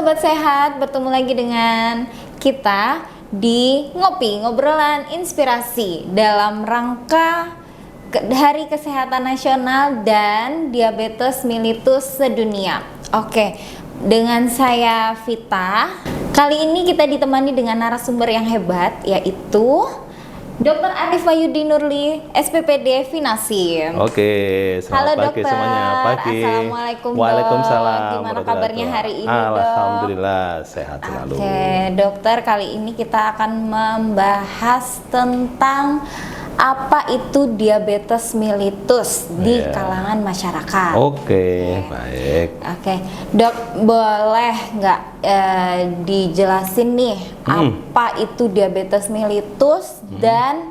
Sobat Sehat, bertemu lagi dengan kita di Ngopi, ngobrolan inspirasi dalam rangka Hari Kesehatan Nasional dan Diabetes Mellitus Sedunia. Oke, dengan saya Vita. Kali ini kita ditemani dengan narasumber yang hebat, yaitu Dr. Arif Wahyudi Nurli, SPPD Vinasim. Oke, selamat pagi dokter. Semuanya. Pagi. Assalamualaikum, Waalaikumsalam. Dok. Gimana kabarnya hari ini, Dok? Alhamdulillah, sehat selalu. Oke, dokter, kali ini kita akan membahas tentang apa itu diabetes mellitus di kalangan masyarakat. Oke, baik. Oke, Dok, boleh nggak dijelasin nih apa itu diabetes mellitus dan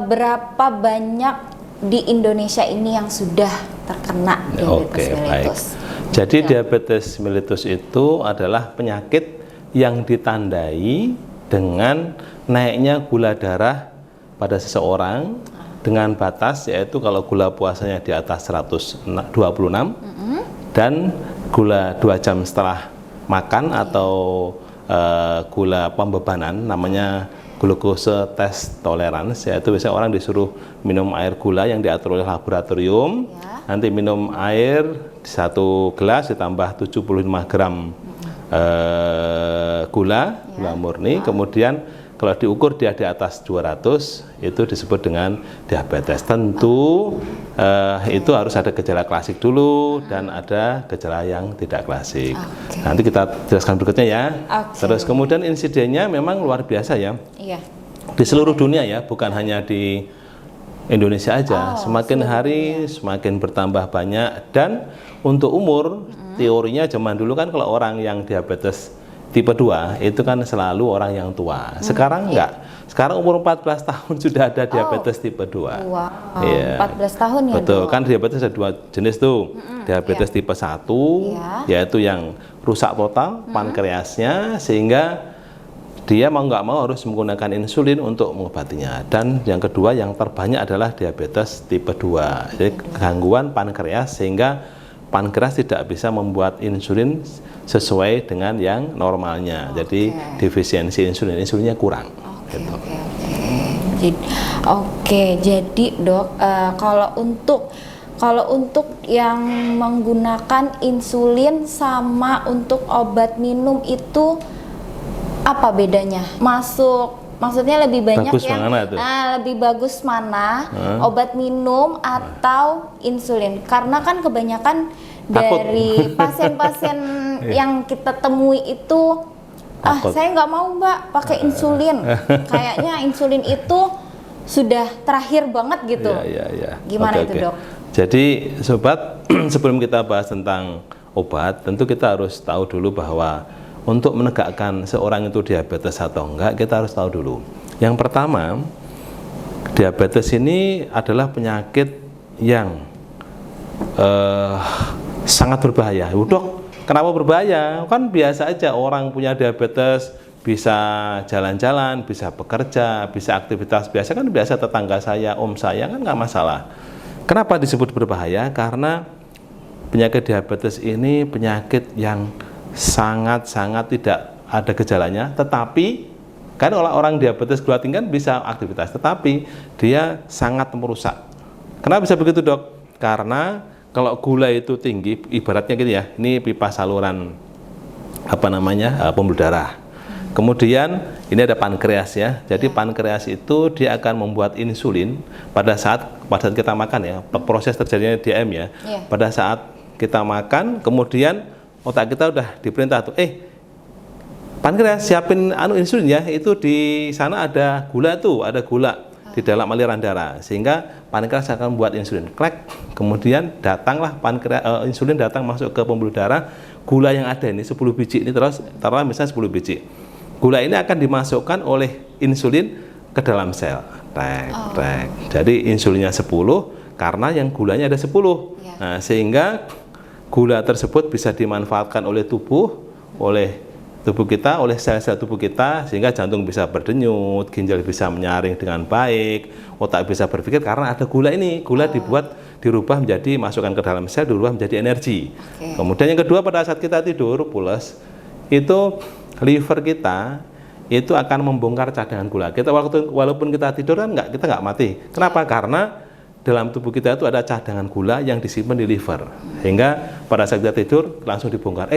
berapa banyak di Indonesia ini yang sudah terkena diabetes mellitus? Baik. Jadi diabetes mellitus itu adalah penyakit yang ditandai dengan naiknya gula darah pada seseorang dengan batas, yaitu kalau gula puasanya di atas 126 dan gula 2 jam setelah makan atau gula pembebanan, namanya glukose test tolerance, yaitu biasanya orang disuruh minum air gula yang diatur oleh laboratorium, nanti minum air 1 gelas ditambah 75 gram gula murni, kemudian kalau diukur dia di atas 200, itu disebut dengan diabetes. Tentu itu harus ada gejala klasik dulu dan ada gejala yang tidak klasik. Nanti kita jelaskan berikutnya ya. Terus kemudian insidennya memang luar biasa ya. Di seluruh dunia ya, bukan hanya di Indonesia aja. Semakin hari semakin bertambah banyak, dan untuk umur teorinya zaman dulu kan kalau orang yang diabetes tipe 2 itu kan selalu orang yang tua. Sekarang enggak. Sekarang umur 14 tahun sudah ada diabetes tipe 2. Wow. 14 tahun ya. Betul, kan diabetes ada 2 jenis tuh. Diabetes tipe 1 yaitu yang rusak total pankreasnya, sehingga dia mau nggak mau harus menggunakan insulin untuk mengobatinya. Dan yang kedua yang terbanyak adalah diabetes tipe 2. Jadi gangguan pankreas sehingga pankreas tidak bisa membuat insulin sesuai dengan yang normalnya. Jadi defisiensi insulinnya kurang. Jadi Dok, kalau untuk yang menggunakan insulin sama untuk obat minum itu apa bedanya? Maksudnya lebih banyak bagus yang lebih bagus mana, obat minum atau insulin? Karena kan kebanyakan dari pasien-pasien yang kita temui itu, saya nggak mau Mbak pakai insulin, kayaknya insulin itu sudah terakhir banget gitu. Gimana itu Dok? Jadi sobat, sebelum kita bahas tentang obat, tentu kita harus tahu dulu bahwa untuk menegakkan seorang itu diabetes atau enggak, kita harus tahu dulu. Yang pertama, diabetes ini adalah penyakit yang sangat berbahaya. Dok, kenapa berbahaya? Kan biasa aja orang punya diabetes, bisa jalan-jalan, bisa bekerja, bisa aktivitas biasa, kan biasa tetangga saya, om saya, kan nggak masalah. Kenapa disebut berbahaya? Karena penyakit diabetes ini penyakit yang sangat-sangat tidak ada gejalanya, tetapi kan orang diabetes gula tinggi kan bisa aktivitas, tetapi dia sangat merusak. Kenapa bisa begitu Dok? Karena kalau gula itu tinggi, ibaratnya gitu ya, ini pipa saluran pembuluh darah. Kemudian ini ada pankreas ya. Jadi pankreas itu dia akan membuat insulin pada saat kita makan ya. Proses terjadinya DM ya. Pada saat kita makan, kemudian otak kita udah diperintah tuh, pankreas siapin insulin ya. Itu di sana ada gula di dalam aliran darah, sehingga pankreas akan membuat insulin, klek, kemudian datanglah insulin datang masuk ke pembuluh darah. Gula yang ada ini 10 biji ini, terus taruhlah misalnya 10 biji, gula ini akan dimasukkan oleh insulin ke dalam sel, jadi insulinnya 10 karena yang gulanya ada 10. Nah, sehingga gula tersebut bisa dimanfaatkan oleh tubuh kita, oleh sel-sel tubuh kita, sehingga jantung bisa berdenyut, ginjal bisa menyaring dengan baik, otak bisa berpikir karena ada gula ini. Gula dirubah menjadi masukkan ke dalam sel, dirubah menjadi energi. Kemudian yang kedua, pada saat kita tidur pulas, itu liver kita itu akan membongkar cadangan gula. Kita walaupun kita tidur kan kita nggak mati. Kenapa? Karena dalam tubuh kita itu ada cadangan gula yang disimpan di liver. Sehingga pada saat kita tidur langsung dibongkar.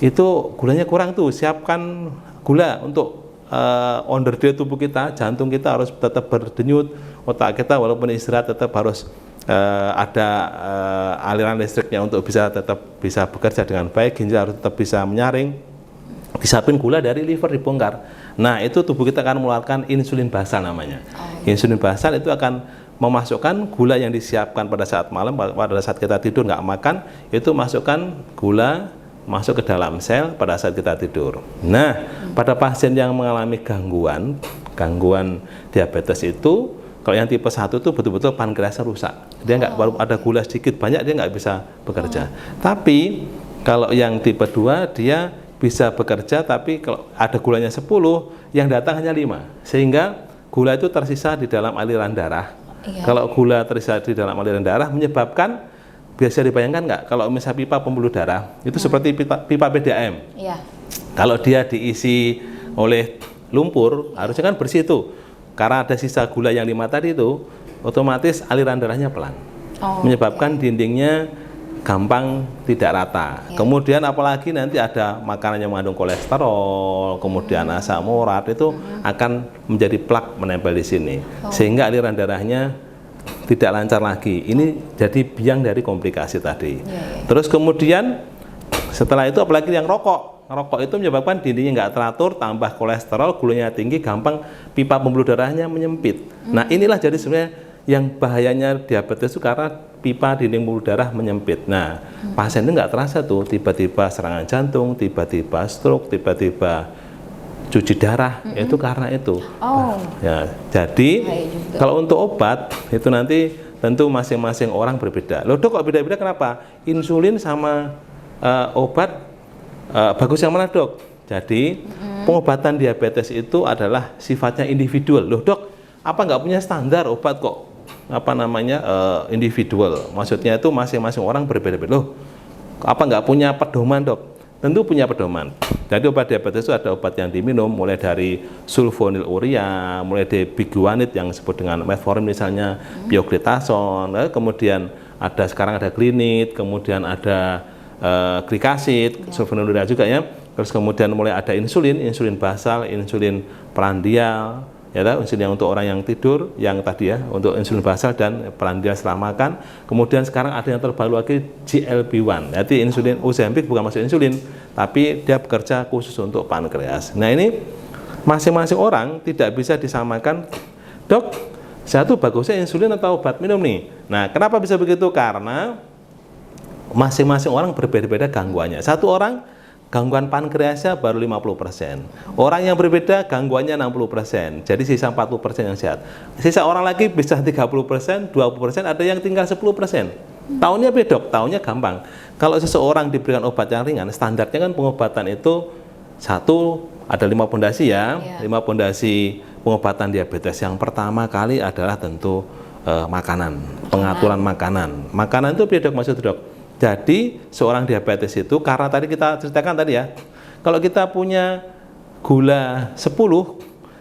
Itu gulanya kurang tuh, siapkan gula untuk onderdil tubuh kita, jantung kita harus tetap berdenyut, otak kita walaupun istirahat tetap harus ada aliran listriknya untuk tetap bisa bekerja dengan baik, ginjal harus tetap bisa menyaring, disiapin gula dari liver dibongkar. Nah, itu tubuh kita akan mengeluarkan insulin basal namanya. Insulin basal itu akan memasukkan gula yang disiapkan pada saat malam, pada saat kita tidur nggak makan, itu masukkan gula masuk ke dalam sel pada saat kita tidur. Nah, pada pasien yang mengalami gangguan diabetes itu, kalau yang tipe 1 itu betul-betul pankreasnya rusak. Dia nggak, baru ada gula sedikit banyak dia nggak bisa bekerja. Tapi kalau yang tipe 2 dia bisa bekerja, tapi kalau ada gulanya 10, yang datang hanya 5. Sehingga gula itu tersisa di dalam aliran darah. Kalau gula tersisa di dalam aliran darah menyebabkan, biasa dibayangkan nggak, kalau misalnya pipa pembuluh darah itu seperti pipa PDAM. Kalau dia diisi oleh lumpur, harusnya kan bersih itu. Karena ada sisa gula yang 5 tadi itu, otomatis aliran darahnya pelan, menyebabkan dindingnya gampang tidak rata. Kemudian apalagi nanti ada makanan yang mengandung kolesterol, kemudian asam urat, itu akan menjadi plak menempel di sini, sehingga aliran darahnya tidak lancar lagi. Ini jadi biang dari komplikasi tadi. Terus kemudian setelah itu apalagi yang rokok itu menyebabkan dindingnya nggak teratur, tambah kolesterol, gulanya tinggi, gampang pipa pembuluh darahnya menyempit. Nah, inilah jadi sebenarnya yang bahayanya diabetes itu, karena pipa dinding pembuluh darah menyempit. Nah, pasien itu nggak terasa tuh, tiba-tiba serangan jantung, tiba-tiba stroke, tiba-tiba cuci darah, itu karena itu. Ya, jadi kalau untuk obat itu nanti tentu masing-masing orang berbeda. Loh dok, kok beda-beda kenapa? Insulin sama obat bagus yang mana dok? Jadi pengobatan diabetes itu adalah sifatnya individual. Loh dok, apa nggak punya standar obat kok? Individual. Maksudnya itu masing-masing orang berbeda-beda. Loh, apa nggak punya pedoman dok? Tentu punya pedoman. Jadi obat diabetes itu ada obat yang diminum, mulai dari sulfonylurea, mulai dari biguanid yang disebut dengan metformin misalnya, pioglitazone, kemudian sekarang ada glinid, kemudian ada glikasid, sulfonylurea juga ya. Terus kemudian mulai ada insulin basal, insulin prandial, ya, insulin yang untuk orang yang tidur, yang tadi ya, untuk insulin basal dan prandial setelah makan. Kemudian sekarang ada yang terbaru lagi GLP-1. Jadi insulin Ozempic bukan masuk insulin, tapi dia bekerja khusus untuk pankreas. Nah, ini masing-masing orang tidak bisa disamakan. Dok, saya tuh bagusnya insulin atau obat minum nih. Nah, kenapa bisa begitu? Karena masing-masing orang berbeda-beda gangguannya. Satu orang gangguan pankreasnya baru 50%. Orang yang berbeda gangguannya 60%. Jadi sisa 40% yang sehat. Sisa orang lagi bisa 30%, 20%, ada yang tinggal 10%. Tahunnya beda, tahunnya gampang. Kalau seseorang diberikan obat yang ringan, standarnya kan pengobatan itu ada 5 pondasi ya. 5 pondasi pengobatan diabetes. Yang pertama kali adalah tentu makanan, pengaturan makanan. Makanan itu beda maksud dok. Jadi seorang diabetes itu, karena tadi kita ceritakan tadi ya, kalau kita punya gula 10,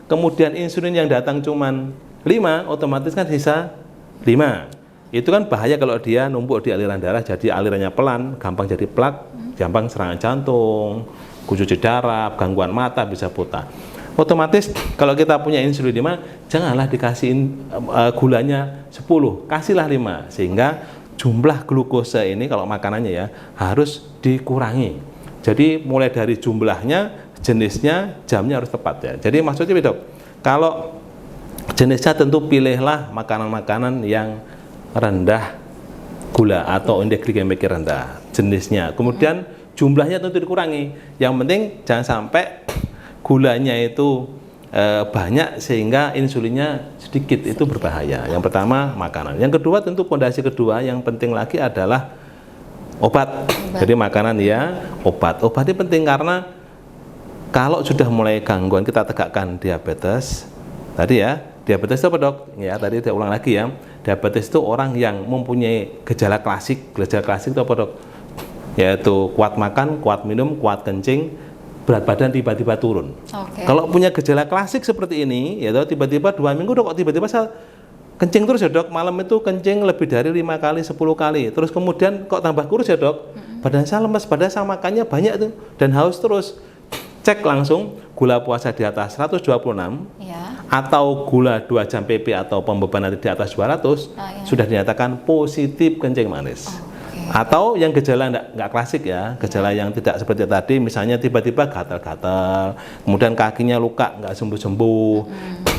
kemudian insulin yang datang cuman 5, otomatis kan sisa 5. Itu kan bahaya kalau dia numpuk di aliran darah, jadi alirannya pelan, gampang jadi plak, gampang serangan jantung, cuci darah, gangguan mata, bisa buta. Otomatis kalau kita punya insulin 5, janganlah dikasihin gulanya 10, kasihlah 5, sehingga jumlah glukosa ini kalau makanannya ya harus dikurangi. Jadi mulai dari jumlahnya, jenisnya, jamnya harus tepat ya. Jadi maksudnya dok, kalau jenisnya tentu pilihlah makanan-makanan yang rendah gula atau indeks glikemik rendah jenisnya. Kemudian jumlahnya tentu dikurangi. Yang penting jangan sampai gulanya itu banyak sehingga insulinnya sedikit, itu berbahaya. Yang pertama makanan. Yang kedua tentu pondasi kedua yang penting lagi adalah obat. Jadi makanan ya, obat. Obat ini penting karena kalau sudah mulai gangguan, kita tegakkan diabetes. Tadi ya, diabetes itu apa dok? Ya tadi saya ulang lagi ya. diabetes itu orang yang mempunyai gejala klasik. Gejala klasik itu apa dok? Yaitu kuat makan, kuat minum, kuat kencing, berat badan tiba-tiba turun. Kalau punya gejala klasik seperti ini, ya dok, tiba-tiba 2 minggu dok, kok tiba-tiba saya kencing terus ya dok, malam itu kencing lebih dari 5 kali, 10 kali, terus kemudian kok tambah kurus ya dok, badan saya lemes, padahal saya makannya banyak tuh, dan haus terus. Cek langsung gula puasa di atas 126 atau gula 2 jam PP atau pembebanan di atas 200 sudah dinyatakan positif kencing manis. Atau yang gejala nggak klasik ya, gejala yang tidak seperti tadi, misalnya tiba-tiba gatal-gatal, kemudian kakinya luka nggak sembuh-sembuh,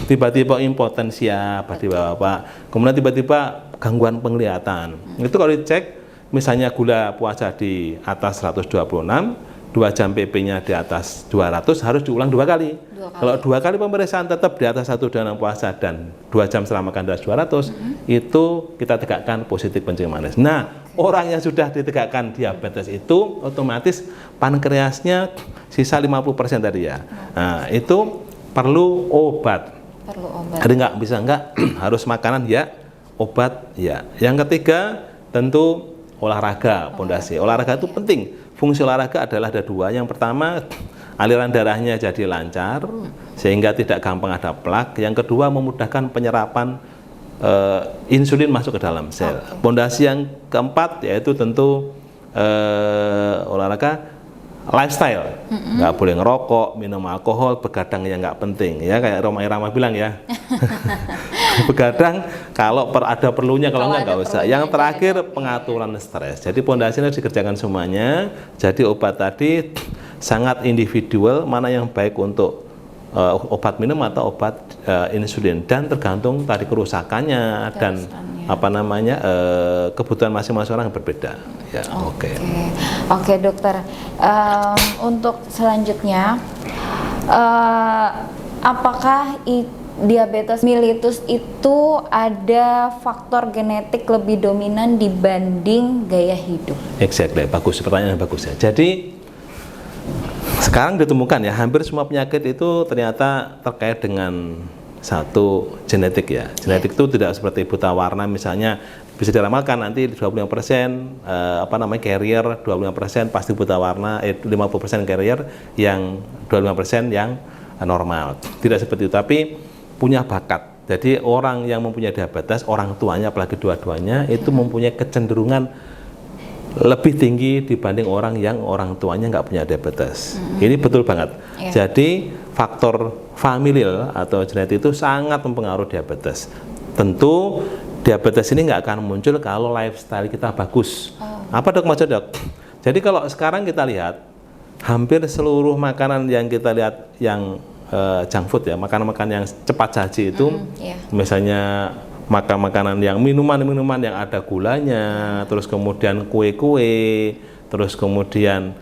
tiba-tiba impotensia pada bapak, kemudian tiba-tiba gangguan penglihatan. Itu kalau dicek, misalnya gula puasa di atas 126, 2 jam PP-nya di atas 200 harus diulang 2 kali. Kalau 2 kali pemeriksaan tetap di atas 1 dalam puasa dan 2 jam selama makan di atas 200, itu kita tegakkan positif kencing manis. Nah, orang yang sudah ditegakkan diabetes itu otomatis pankreasnya sisa 50% tadi ya. Nah, itu perlu obat. Jadi nggak bisa harus makanan ya, obat ya. Yang ketiga tentu olahraga, pondasi. Olahraga itu penting. Fungsi olahraga adalah ada 2. Yang pertama, aliran darahnya jadi lancar sehingga tidak gampang ada plak. Yang kedua, memudahkan penyerapan insulin masuk ke dalam sel. Pondasi yang keempat yaitu tentu olahraga lifestyle. Nggak boleh ngerokok, minum alkohol, begadang yang nggak penting ya, kayak Roma Irama bilang ya. Begadang kalau ada perlunya, kalau nggak usah. Yang terakhir pengaturan stres. Jadi pondasi harus dikerjakan semuanya. Jadi obat tadi sangat individual, mana yang baik untuk obat minum atau obat insulin, dan tergantung tadi kerusakannya dan kebutuhan masing-masing orang berbeda. Ya, Oke, dokter. Untuk selanjutnya, apakah diabetes mellitus itu ada faktor genetik lebih dominan dibanding gaya hidup? Exactly, bagus, pertanyaan bagus ya. Jadi sekarang ditemukan ya, hampir semua penyakit itu ternyata terkait dengan satu genetik ya. Genetik itu tidak seperti buta warna, misalnya bisa diramalkan nanti 25% carrier, 25% pasti buta warna, 50% carrier, yang 25% yang normal. Tidak seperti itu, tapi punya bakat. Jadi orang yang mempunyai diabetes, orang tuanya apalagi dua-duanya itu mempunyai kecenderungan lebih tinggi dibanding orang yang orang tuanya nggak punya diabetes. Ini betul banget. Jadi faktor familial atau genetik itu sangat mempengaruhi diabetes. Tentu diabetes ini nggak akan muncul kalau lifestyle kita bagus. Apa dok maksud dok? Jadi kalau sekarang kita lihat hampir seluruh makanan yang kita lihat yang junk food ya, makanan-makanan yang cepat saji itu, misalnya makan makanan yang minuman-minuman yang ada gulanya, terus kemudian kue-kue, terus kemudian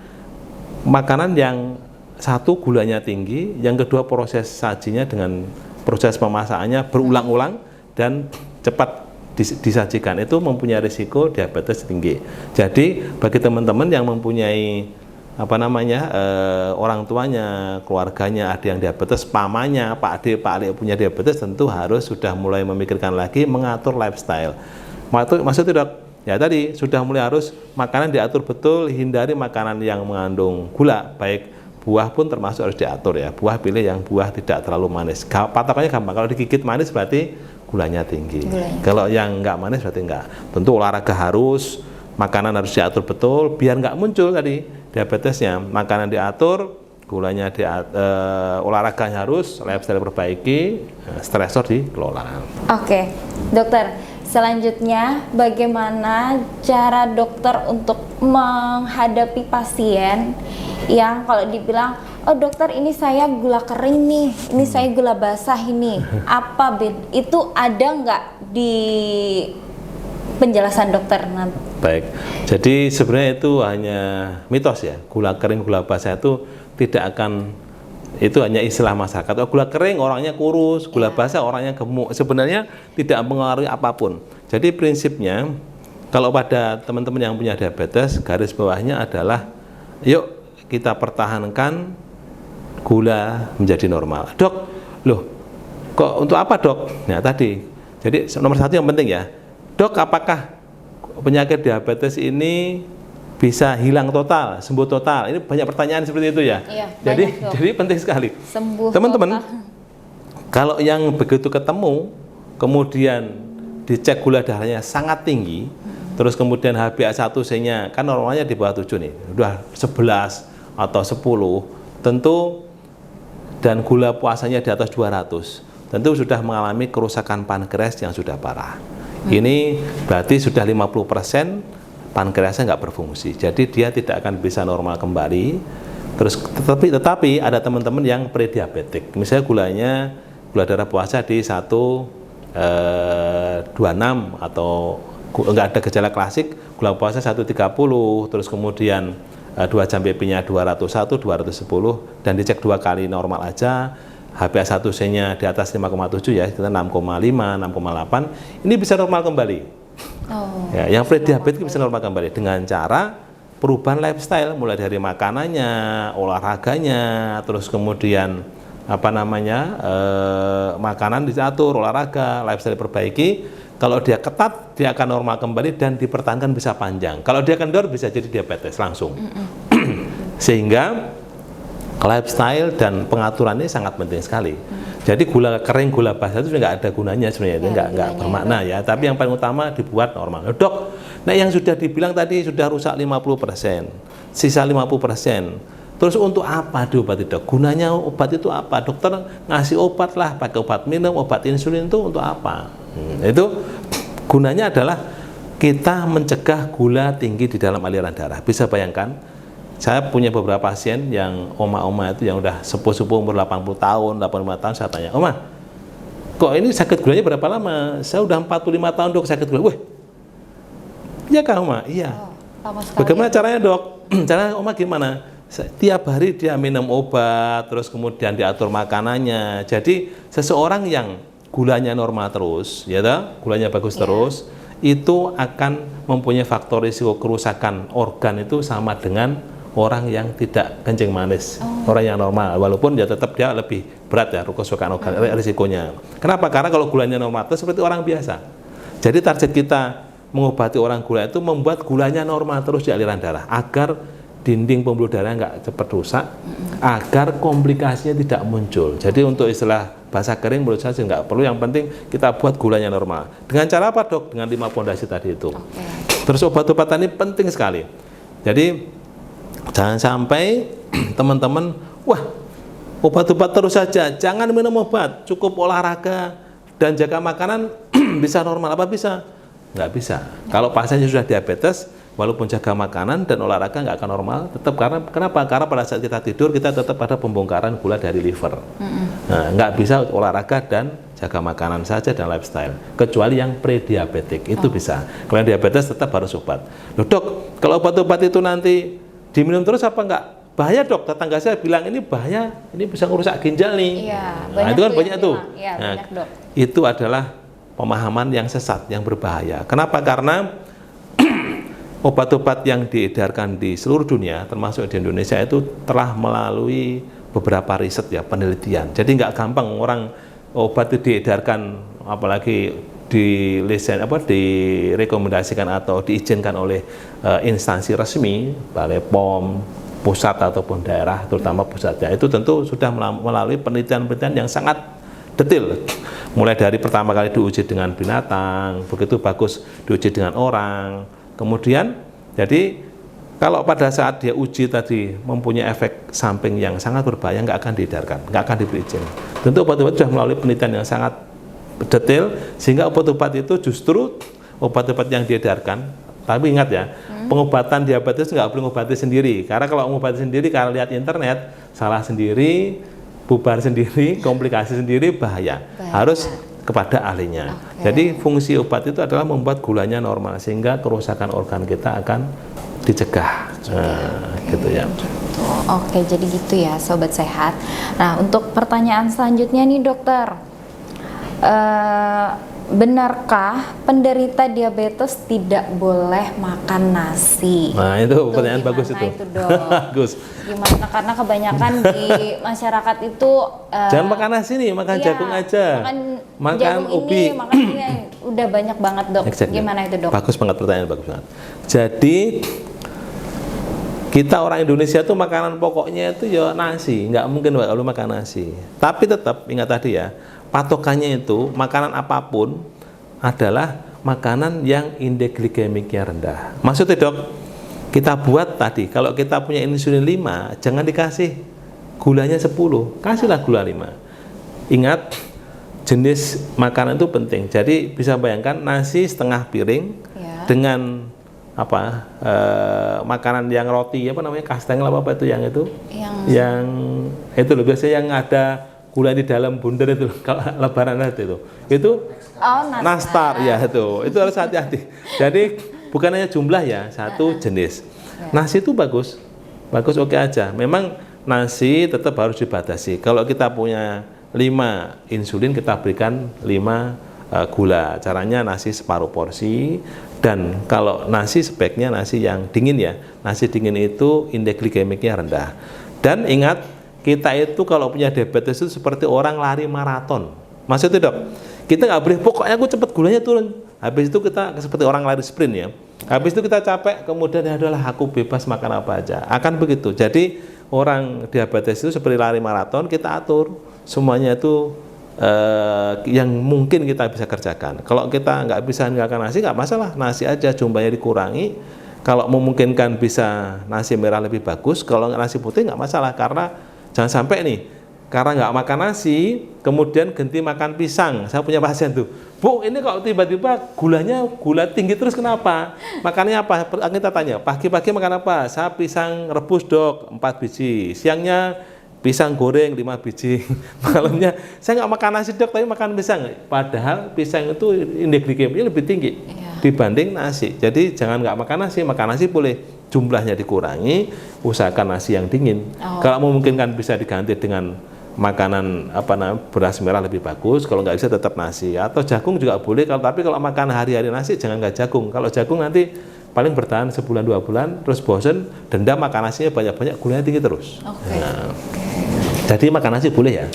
makanan yang satu gulanya tinggi, yang kedua proses sajinya dengan proses pemasakannya berulang-ulang dan cepat disajikan, itu mempunyai risiko diabetes tinggi. Jadi bagi teman-teman yang mempunyai orang tuanya, keluarganya ada yang diabetes, pamannya, Pak Ade punya diabetes, tentu harus sudah mulai memikirkan lagi mengatur lifestyle. Maksudnya dok, ya tadi sudah mulai harus makanan diatur betul, hindari makanan yang mengandung gula, baik buah pun termasuk harus diatur ya. Buah pilih yang buah tidak terlalu manis. Patokannya gampang, kalau digigit manis berarti gulanya tinggi. Kalau yang nggak manis berarti enggak. Tentu olahraga harus, makanan harus diatur betul biar nggak muncul tadi diabetesnya. Makanan diatur, gulanya olahraganya harus, lifestyle perbaiki, stresor dikelola. Oke, dokter. Selanjutnya, bagaimana cara dokter untuk menghadapi pasien yang kalau dibilang, oh dokter ini saya gula kering nih, ini saya gula basah ini, apa itu ada nggak di penjelasan dokter nanti? Baik, jadi sebenarnya itu hanya mitos ya, gula kering, gula basah itu tidak akan, itu hanya istilah masyarakat. Oh, gula kering orangnya kurus, gula basah orangnya gemuk, sebenarnya tidak mempengaruhi apapun. Jadi prinsipnya, kalau pada teman-teman yang punya diabetes, garis bawahnya adalah, yuk kita pertahankan gula menjadi normal. Dok, loh kok untuk apa dok? Nah tadi, Jadi nomor satu yang penting ya, dok, apakah penyakit diabetes ini bisa hilang total, sembuh total? Ini banyak pertanyaan seperti itu ya. Iya, jadi penting sekali. Sembuh Teman-teman, total. kalau yang begitu ketemu, kemudian dicek gula darahnya sangat tinggi, terus kemudian HbA1c-nya kan normalnya di bawah 7 nih, udah 11 atau 10, tentu, dan gula puasanya di atas 200, tentu sudah mengalami kerusakan pankreas yang sudah parah. Ini berarti sudah 50% pankreasnya nggak berfungsi, jadi dia tidak akan bisa normal kembali. Terus tetapi ada teman-teman yang prediabetik, misalnya gula darah puasa di 126 atau nggak ada gejala klasik, gula puasa 130, terus kemudian 2 jam BP-nya 201, 210, dan dicek 2 kali normal aja, HbA1c-nya di atas 5,7 ya, kita 6,5, 6,8, ini bisa normal kembali. Ya, yang prediabetik bisa normal kembali dengan cara perubahan lifestyle, mulai dari makanannya, olahraganya, terus kemudian makanan diatur, olahraga, lifestyle perbaiki. Kalau dia ketat, dia akan normal kembali dan dipertahankan bisa panjang. Kalau dia kendor, bisa jadi diabetes langsung. Sehingga lifestyle dan pengaturan ini sangat penting sekali. Jadi gula kering, gula basah itu nggak ada gunanya sebenarnya, itu nggak bermakna ya. Tapi yang paling utama dibuat normal. Dok, nah yang sudah dibilang tadi sudah rusak 50%, sisa 50%. Terus untuk apa diobati, dok? Gunanya obat itu apa? Dokter ngasih obat lah, pakai obat minum, obat insulin itu untuk apa? Itu gunanya adalah kita mencegah gula tinggi di dalam aliran darah. Bisa bayangkan, saya punya beberapa pasien yang oma-oma itu yang udah sepuh-sepuh umur 80 tahun, 85 tahun, saya tanya, "Oma, kok ini sakit gulanya berapa lama?" "Saya udah 45 tahun, dok, sakit gula." "Wih, iya kah, Oma?" "Iya." "Bagaimana caranya, dok?" "Caranya Oma gimana?" "Tiap hari dia minum obat, terus kemudian diatur makanannya." Jadi seseorang yang gulanya normal terus, ya toh, gulanya bagus terus, itu akan mempunyai faktor risiko kerusakan organ itu sama dengan orang yang tidak kencing manis, orang yang normal, walaupun ya tetap dia lebih berat ya kerusakan organ risikonya. Kenapa? Karena kalau gulanya normal itu seperti orang biasa. Jadi target kita mengobati orang gula itu membuat gulanya normal terus di aliran darah agar dinding pembuluh darah nggak cepat rusak, agar komplikasinya tidak muncul. Jadi untuk istilah bahasa kering menurut saya nggak perlu, yang penting kita buat gulanya normal. Dengan cara apa, dok? Dengan 5 pondasi tadi itu. Terus obat-obatan ini penting sekali. Jadi jangan sampai teman-teman, wah, obat-obat terus saja, jangan minum obat, cukup olahraga dan jaga makanan bisa normal. Apa bisa? Nggak bisa. Kalau pasiennya sudah diabetes, walaupun jaga makanan dan olahraga nggak akan normal, tetap. Kenapa? Karena pada saat kita tidur kita tetap ada pembongkaran gula dari liver. Nah, nggak bisa olahraga dan jaga makanan saja dan lifestyle, kecuali yang prediabetik itu bisa. Kalau yang diabetes tetap harus obat. Loh, dok, kalau obat-obat itu nanti diminum terus apa enggak? Bahaya, dok. Tetangga saya bilang ini bahaya, ini bisa merusak ginjal nih. Nah, itu kan banyak tuh. Nah, banyak, dok. Itu adalah pemahaman yang sesat, yang berbahaya. Kenapa? Karena obat-obat yang diedarkan di seluruh dunia, termasuk di Indonesia, itu telah melalui beberapa riset ya, penelitian. Jadi nggak gampang orang obat itu diedarkan, apalagi direkomendasikan atau diizinkan oleh instansi resmi, Balai POM, pusat ataupun daerah, terutama pusatnya. Itu tentu sudah melalui penelitian-penelitian yang sangat detail. Mulai dari pertama kali diuji dengan binatang, begitu bagus diuji dengan orang. Kemudian, jadi kalau pada saat dia uji tadi mempunyai efek samping yang sangat berbahaya, nggak akan diedarkan, nggak akan diberi izin. Tentu obat-obat sudah melalui penelitian yang sangat detail, sehingga obat-obat itu justru obat-obat yang diedarkan. Tapi ingat ya, pengobatan diabetes nggak boleh mengobati sendiri. Karena kalau mengobati sendiri, karena lihat internet, salah sendiri, bubar sendiri, komplikasi sendiri, bahaya. Harus kepada ahlinya. Jadi fungsi obat itu adalah membuat gulanya normal sehingga kerusakan organ kita akan dicegah. Gitu ya. Oke, jadi gitu ya, sobat sehat. Nah, untuk pertanyaan selanjutnya nih, dokter. benarkah penderita diabetes tidak boleh makan nasi? Nah, itu pertanyaan bagus Gimana itu. Dok? Bagus. Gimana? Karena kebanyakan di masyarakat itu Jangan makan nasi nih, makan iya, jagung aja. makan jagung ubi. ini, makan ini udah banyak banget, Dok. Exactly. Gimana itu, Dok? Bagus banget, pertanyaan bagus banget. Jadi kita orang Indonesia tuh makanan pokoknya itu ya nasi, nggak mungkin kalau makan nasi. Tapi tetap ingat tadi ya, patokannya itu makanan apapun adalah makanan yang indeks glikemiknya rendah. Maksudnya Dok, kita buat tadi, kalau kita punya insulin 5, jangan dikasih gulanya 10, kasihlah gula 5. Ingat, jenis makanan itu penting. Jadi bisa bayangkan nasi setengah piring Ya. dengan makanan yang roti apa namanya, kastengel apa itu yang itu itu loh biasanya yang ada gula di dalam bundar itu kalau lebaran itu nastar ya, itu harus hati-hati. Jadi bukan hanya jumlah ya, satu jenis nasi itu bagus oke aja. Memang nasi tetap harus dibatasi. Kalau kita punya 5 insulin, kita berikan 5 gula. Caranya nasi separuh porsi, dan kalau nasi sebaiknya nasi yang dingin ya. Nasi dingin itu indeks glikemiknya rendah. Dan ingat, kita itu kalau punya diabetes itu seperti orang lari maraton. Maksudnya Dok, kita nggak boleh pokoknya aku cepat gulanya turun. Habis itu kita seperti orang lari sprint ya. Habis itu kita capek, kemudian ya adalah aku bebas makan apa aja. Akan begitu. Jadi orang diabetes itu seperti lari maraton, kita atur semuanya itu yang mungkin kita bisa kerjakan. Kalau kita nggak bisa ninggalkan nasi, nggak masalah, nasi aja jumlahnya dikurangi. Kalau memungkinkan bisa nasi merah lebih bagus. Kalau nasi putih nggak masalah, karena jangan sampai nih, karena nggak makan nasi kemudian ganti makan pisang. Saya punya pasien tuh, Bu, ini kok tiba-tiba gula tinggi terus, kenapa? Makannya apa? Kita tanya, pagi-pagi makan apa? Saya pisang rebus Dok, 4 biji. Siangnya pisang goreng 5 biji. Malamnya saya nggak makan nasi Dok, tapi makan pisang. Padahal pisang itu indeks glikemiknya lebih tinggi dibanding nasi. Jadi jangan nggak makan nasi boleh jumlahnya dikurangi, usahakan nasi yang dingin. Kalau memungkinkan bisa diganti dengan makanan beras merah lebih bagus. Kalau nggak bisa tetap nasi, atau jagung juga boleh. Tapi kalau makan hari-hari nasi jangan nggak jagung. Kalau jagung nanti paling bertahan sebulan 2 bulan, terus bosen, dendam, makan nasinya banyak-banyak, gulanya tinggi terus. Jadi makan nasi boleh ya?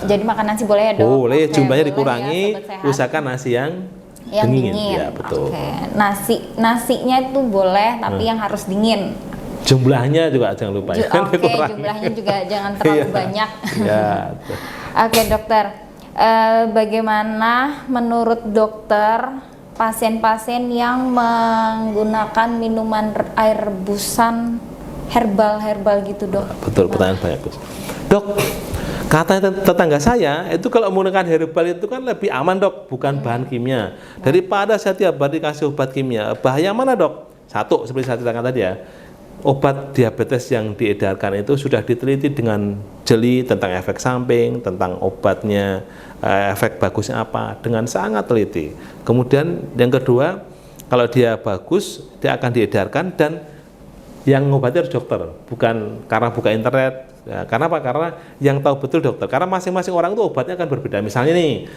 Jadi makan nasi boleh ya Dok? Boleh, jumlahnya dikurangi, ya, usahakan nasi yang dingin. Ya, betul. Nasinya itu boleh, tapi yang harus dingin. Jumlahnya juga jangan lupa ya. Jumlahnya juga jangan terlalu banyak. Ya. Oke Dokter, bagaimana menurut dokter pasien-pasien yang menggunakan minuman air rebusan herbal gitu Dok? Betul, pertanyaan bagus. Dok, kata tetangga saya itu kalau menggunakan herbal itu kan lebih aman Dok, bukan bahan kimia. Daripada saya tiap hari dikasih obat kimia, bahaya mana Dok? Satu, seperti saya ceritakan tadi ya, obat diabetes yang diedarkan itu sudah diteliti dengan jeli tentang efek samping, tentang obatnya, efek bagusnya apa, dengan sangat teliti. Kemudian yang kedua, kalau dia bagus, dia akan diedarkan, dan yang ngobatnya harus dokter, bukan karena buka internet. Ya, karena apa? Karena yang tahu betul dokter. Karena masing-masing orang itu obatnya akan berbeda. Misalnya nih,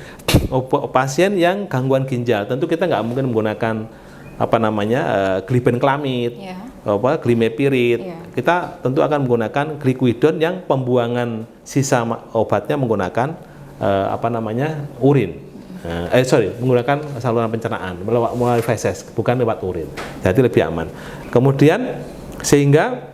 pasien yang gangguan ginjal, tentu kita nggak mungkin menggunakan glibenclamid, glimepirid. Kita tentu akan menggunakan glyquidon yang pembuangan sisa obatnya menggunakan urin. Menggunakan saluran pencernaan melalui feses, bukan lewat urin. Jadi lebih aman. Kemudian sehingga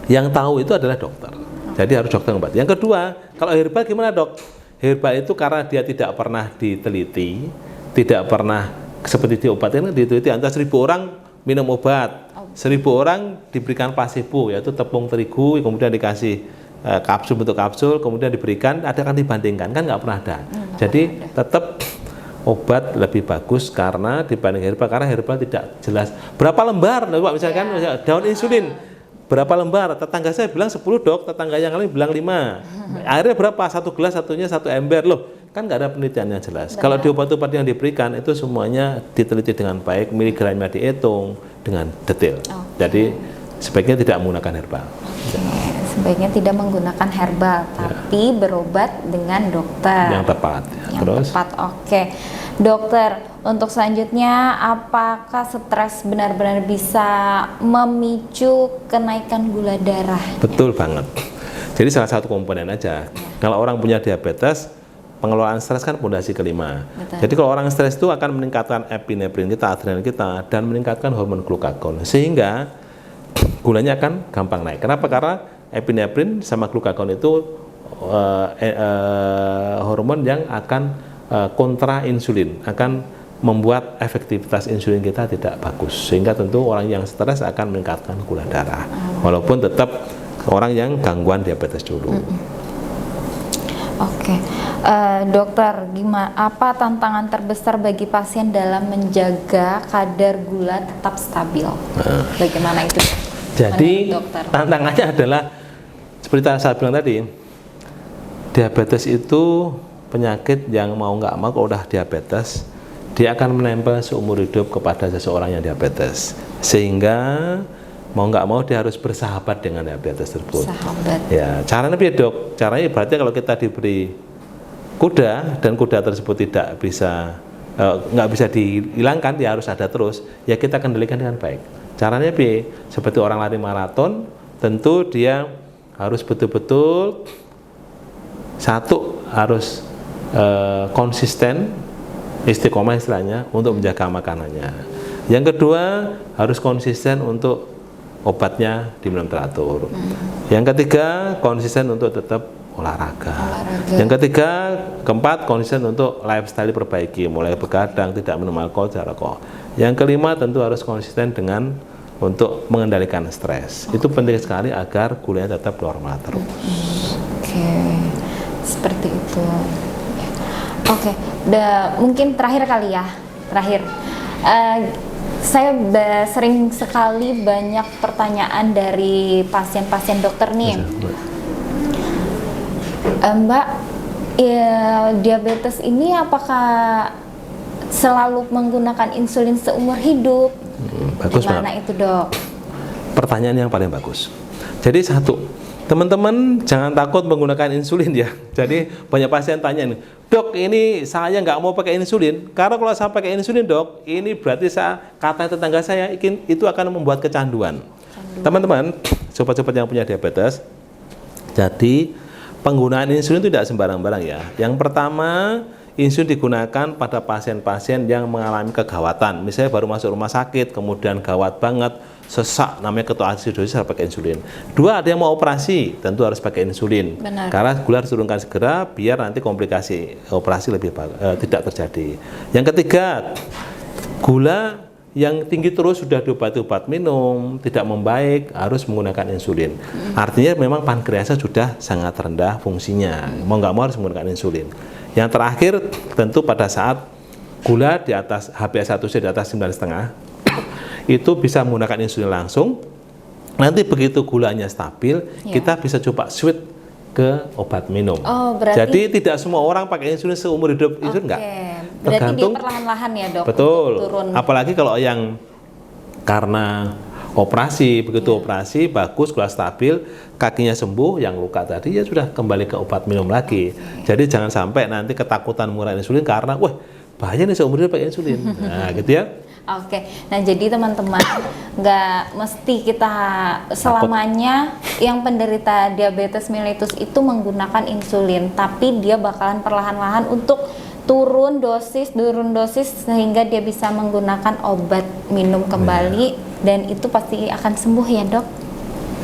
yang tahu itu adalah dokter. Jadi harus dokter yang obat. Yang kedua, kalau herbal gimana Dok? Herbal itu karena dia tidak pernah diteliti, tidak pernah seperti diobatin, diteliti antara 1.000 orang minum obat, 1.000 orang diberikan placebo, yaitu tepung terigu, kemudian dikasih kapsul, bentuk kapsul, kemudian diberikan, ada kan dibandingkan, kan nggak pernah ada. Jadi tetap obat lebih bagus karena dibanding herbal, karena herbal tidak jelas berapa lembar. Misalkan daun insulin berapa lembar, tetangga saya bilang 10 Dok, tetangga yang lain bilang 5. Airnya berapa? 1 gelas, satunya 1 ember. Loh, kan nggak ada penelitian yang jelas. Kalau di obat-obat yang diberikan itu semuanya diteliti dengan baik, miligramnya dihitung dengan detail. Jadi sebaiknya tidak menggunakan herbal. Sebaiknya tidak menggunakan herbal, tapi berobat dengan dokter yang tepat. Tepat. Oke. Dokter, untuk selanjutnya, apakah stres benar-benar bisa memicu kenaikan gula darah? Betul banget. Jadi salah satu komponen aja. Kalau orang punya diabetes, pengelolaan stres kan pondasi kelima. Betul. Jadi kalau orang stres itu akan meningkatkan epinefrin kita, adrenalin kita, dan meningkatkan hormon glukagon, sehingga gulanya akan gampang naik. Kenapa? Karena epinefrin sama glukagon itu hormon yang akan kontra insulin, akan membuat efektivitas insulin kita tidak bagus, sehingga tentu orang yang stres akan meningkatkan gula darah, walaupun tetap orang yang gangguan diabetes dulu. Oke, dokter, apa tantangan terbesar bagi pasien dalam menjaga kadar gula tetap stabil? Bagaimana itu? Jadi tantangannya adalah seperti saya bilang tadi, diabetes itu penyakit yang mau nggak mau kalau udah diabetes, dia akan menempel seumur hidup kepada seseorang yang diabetes, sehingga mau nggak mau dia harus bersahabat dengan diabetes tersebut. Sahabat. Ya, caranya apa, Dok? Caranya berarti kalau kita diberi kuda dan kuda tersebut tidak bisa nggak bisa dihilangkan, dia harus ada terus, ya kita kendalikan dengan baik. Caranya apa? Seperti orang lari maraton, tentu dia harus betul-betul satu harus konsisten, istiqomah istilahnya, untuk menjaga makanannya. Yang kedua harus konsisten untuk obatnya diminum teratur. Yang ketiga konsisten untuk tetap olahraga. Yang ketiga, keempat konsisten untuk lifestyle diperbaiki, mulai begadang, tidak minum alkohol, tidak rokok. Yang kelima tentu harus konsisten dengan untuk mengendalikan stres. Itu penting sekali agar gulanya tetap normal terus. Oke, seperti itu. Oke, mungkin terakhir kali ya, saya sering sekali banyak pertanyaan dari pasien-pasien dokter nih. Mbak, ya, diabetes ini apakah selalu menggunakan insulin seumur hidup? Bagus Gimana banget. itu, Dok? Pertanyaan yang paling bagus. Jadi satu, teman-teman jangan takut menggunakan insulin ya. Jadi banyak pasien tanya nih, Dok, ini saya nggak mau pakai insulin, karena kalau saya pakai insulin, Dok, ini berarti kata tetangga saya itu akan membuat kecanduan. Teman-teman, sobat-sobat yang punya diabetes, jadi penggunaan insulin itu tidak sembarang-barang ya. Yang pertama, insulin digunakan pada pasien-pasien yang mengalami kegawatan, misalnya baru masuk rumah sakit, kemudian gawat banget, sesak, namanya ketoasidosis, harus pakai insulin. Dua, ada yang mau operasi, tentu harus pakai insulin. Benar. Karena gula harus turunkan segera biar nanti komplikasi operasi tidak terjadi. Yang ketiga, gula yang tinggi terus sudah diobati obat minum, tidak membaik, harus menggunakan insulin. Artinya memang pankreasnya sudah sangat rendah fungsinya, mau nggak mau harus menggunakan insulin. Yang terakhir, tentu pada saat gula di atas HbA1c di atas 9,5, itu bisa menggunakan insulin langsung. Nanti begitu gulanya stabil, kita bisa coba switch ke obat minum. Oh, berarti jadi tidak semua orang pakai insulin seumur hidup, itu enggak. Berarti Tergantung, dia perlahan-lahan ya, Dok. betul. Turun. Apalagi kalau yang karena operasi, begitu operasi bagus, gula stabil, kakinya sembuh, yang luka tadi ya sudah kembali ke obat minum lagi. Jadi jangan sampai nanti ketakutan menggunakan insulin karena wah bahaya nih seumur hidup pakai insulin. Nah, gitu ya. Oke, nah jadi teman-teman nggak mesti kita selamanya yang penderita diabetes mellitus itu menggunakan insulin, tapi dia bakalan perlahan-lahan untuk turun dosis sehingga dia bisa menggunakan obat minum kembali dan itu pasti akan sembuh ya, Dok?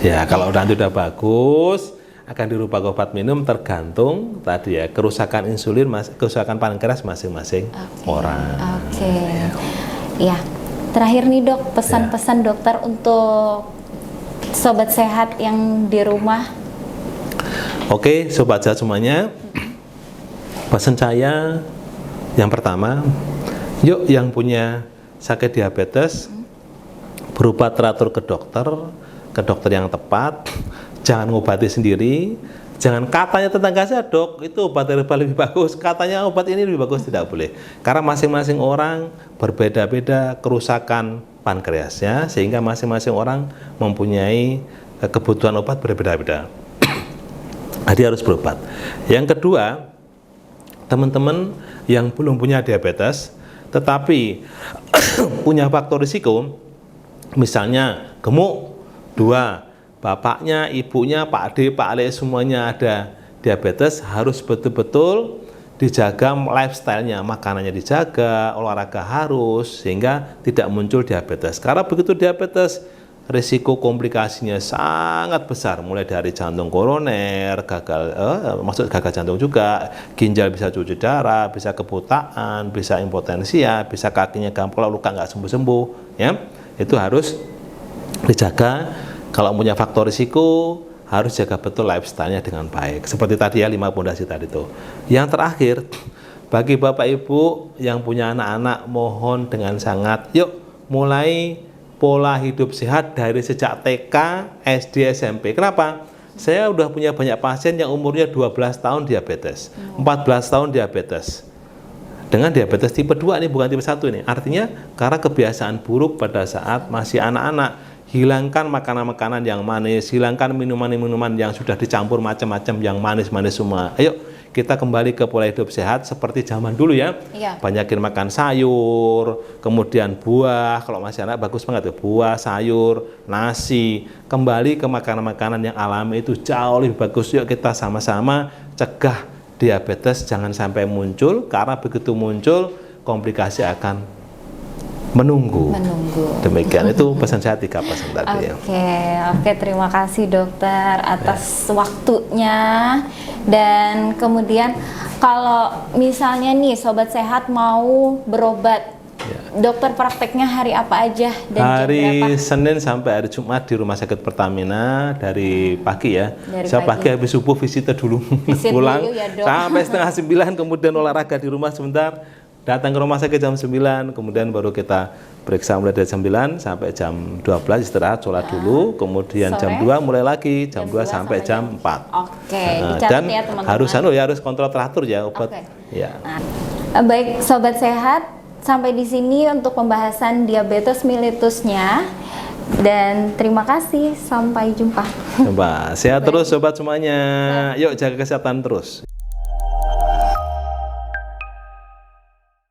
Ya, kalau nanti udah bagus akan dirubah ke obat minum tergantung tadi ya kerusakan insulin, kerusakan pankreas masing-masing orang. Oke. Ya, terakhir nih, Dok, pesan-pesan dokter untuk sobat sehat yang di rumah. Oke, sobat sehat semuanya, pesan saya yang pertama, yuk yang punya sakit diabetes berobat teratur ke dokter yang tepat, jangan ngobati sendiri. Jangan katanya tetangga saya, Dok, itu obat herbal lebih bagus, katanya obat ini lebih bagus, tidak boleh. Karena masing-masing orang berbeda-beda kerusakan pankreasnya, sehingga masing-masing orang mempunyai kebutuhan obat berbeda-beda. Jadi harus berobat. Yang kedua, teman-teman yang belum punya diabetes tetapi punya faktor risiko, misalnya gemuk, 2, bapaknya, ibunya, Pak D, Pak Ale semuanya ada diabetes, harus betul-betul dijaga lifestyle-nya, makanannya dijaga, olahraga harus, sehingga tidak muncul diabetes. Karena begitu diabetes, risiko komplikasinya sangat besar, mulai dari jantung koroner, gagal jantung juga, ginjal bisa cuci darah, bisa kebutaan, bisa impotensia, bisa kakinya gampang luka nggak sembuh-sembuh, ya. Itu harus dijaga. Kalau punya faktor risiko, harus jaga betul lifestyle-nya dengan baik. Seperti tadi ya, 5 pondasi tadi itu. Yang terakhir, bagi Bapak Ibu yang punya anak-anak, mohon dengan sangat, yuk mulai pola hidup sehat dari sejak TK, SD, SMP. Kenapa? Saya udah punya banyak pasien yang umurnya 12 tahun diabetes, 14 tahun diabetes. Dengan diabetes tipe 2 ini, bukan tipe 1 ini. Artinya karena kebiasaan buruk pada saat masih anak-anak. Hilangkan makanan-makanan yang manis, hilangkan minuman-minuman yang sudah dicampur macam-macam yang manis-manis semua. Ayo kita kembali ke pola hidup sehat seperti zaman dulu ya. Banyakin makan sayur, kemudian buah, kalau masih anak bagus banget tuh, buah, sayur, nasi. Kembali ke makanan-makanan yang alami itu jauh lebih bagus. Yuk kita sama-sama cegah diabetes jangan sampai muncul, karena begitu muncul komplikasi akan menunggu. Demikian itu pesan saya 3 pesan tadi. Oke, terima kasih dokter atas waktunya. Dan kemudian kalau misalnya nih Sobat Sehat mau berobat, dokter prakteknya hari apa aja dan hari Senin sampai hari Jumat di Rumah Sakit Pertamina dari pagi ya. Saya pagi habis subuh visit dulu, pulang dulu ya, sampai setengah 9, kemudian olahraga di rumah sebentar, datang ke rumah sakit jam 9, kemudian baru kita periksa mulai dari jam 9 sampai jam 12, istirahat, sholat dulu, kemudian jam 2 mulai lagi, jam 2 sampai jam 4. Dan ya, harus kontrol teratur ya obat. Baik Sobat Sehat, sampai di sini untuk pembahasan diabetes mellitusnya. Dan terima kasih, sampai jumpa. Sehat terus sobat semuanya. Yuk jaga kesehatan terus.